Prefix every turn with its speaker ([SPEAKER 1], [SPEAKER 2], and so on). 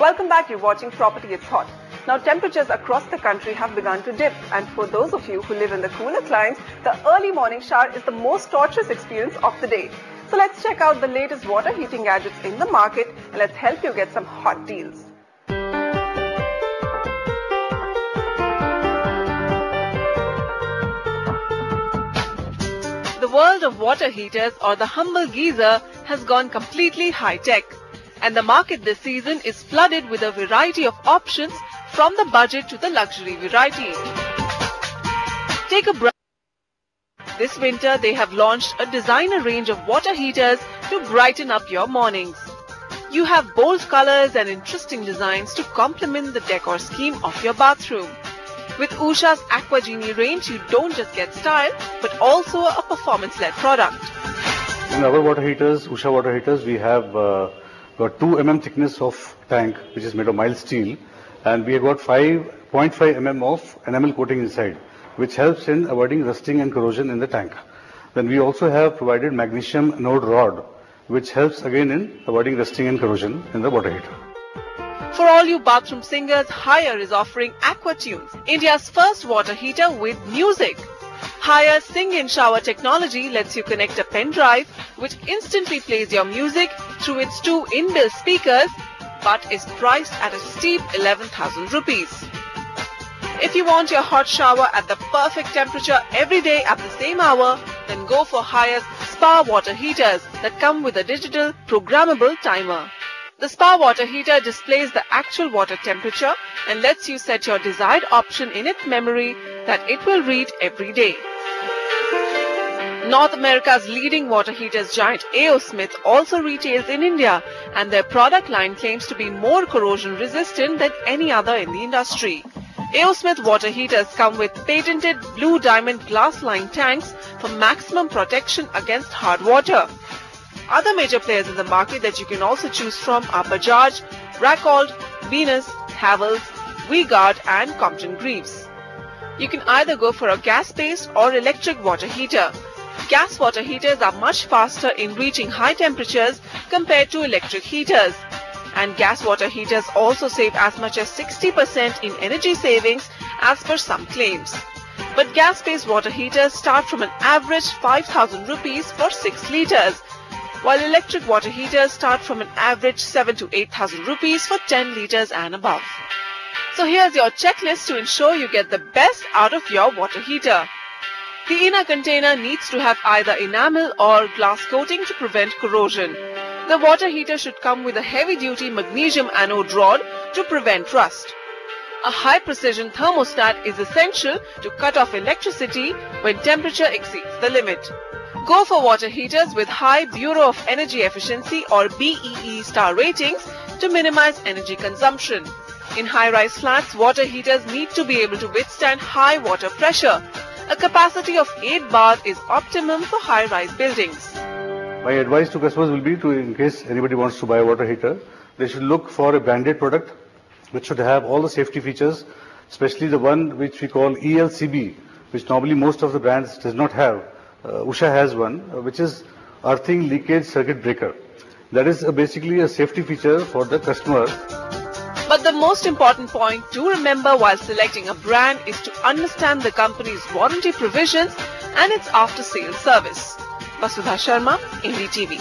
[SPEAKER 1] Welcome back, you're watching Property It's Hot. Now temperatures across the country have begun to dip, and for those of you who live in the cooler climes, the early morning shower is the most torturous experience of the day. So let's check out the latest water heating gadgets in the market and let's help you get some hot deals. The world of water heaters, or the humble geyser, has gone completely high-tech. And the market this season is flooded with a variety of options from the budget to the luxury variety. Take a breath. This winter they have launched a designer range of water heaters to brighten up your mornings. You have bold colors and interesting designs to complement the decor scheme of your bathroom. With Usha's Aqua Genie range, you don't just get style but also a performance-led product.
[SPEAKER 2] In our water heaters, Usha water heaters, we have got 2 mm thickness of tank, which is made of mild steel, and we have got 5.5 mm of enamel coating inside, which helps in avoiding rusting and corrosion in the tank. Then we also have provided magnesium node rod, which helps again in avoiding rusting and corrosion in the water heater.
[SPEAKER 1] For all you bathroom singers, Haier is offering Aqua Tunes, India's first water heater with music. Haier Sing-In Shower technology lets you connect a pen drive which instantly plays your music through its 2 inbuilt speakers, but is priced at a steep 11,000 rupees. If you want your hot shower at the perfect temperature every day at the same hour, then go for Haier's Spa water heaters that come with a digital programmable timer. The Spa water heater displays the actual water temperature and lets you set your desired option in its memory that it will read every day. North America's leading water heaters giant A.O. Smith also retails in India, and their product line claims to be more corrosion resistant than any other in the industry. A.O. Smith water heaters come with patented blue diamond glass-lined tanks for maximum protection against hard water. Other major players in the market that you can also choose from are Bajaj, Racold, Venus, Havells, V-Guard and Compton Greaves. You can either go for a gas-based or electric water heater. Gas water heaters are much faster in reaching high temperatures compared to electric heaters. And gas water heaters also save as much as 60% in energy savings as per some claims. But gas-based water heaters start from an average 5,000 rupees for 6 litres, while electric water heaters start from an average 7,000 to 8,000 rupees for 10 litres and above. So here's your checklist to ensure you get the best out of your water heater. The inner container needs to have either enamel or glass coating to prevent corrosion. The water heater should come with a heavy-duty magnesium anode rod to prevent rust. A high-precision thermostat is essential to cut off electricity when temperature exceeds the limit. Go for water heaters with high Bureau of Energy Efficiency or BEE star ratings to minimize energy consumption. In high-rise flats, water heaters need to be able to withstand high water pressure. A capacity of 8 bars is optimum for high-rise buildings.
[SPEAKER 2] My advice to customers will be to, in case anybody wants to buy a water heater, they should look for a branded product which should have all the safety features, especially the one which we call ELCB, which normally most of the brands does not have. Usha has one, which is earthing leakage circuit breaker. That is basically a safety feature for the customer.
[SPEAKER 1] But the most important point to remember while selecting a brand is to understand the company's warranty provisions and its after-sales service. Vasudha Sharma, NDTV.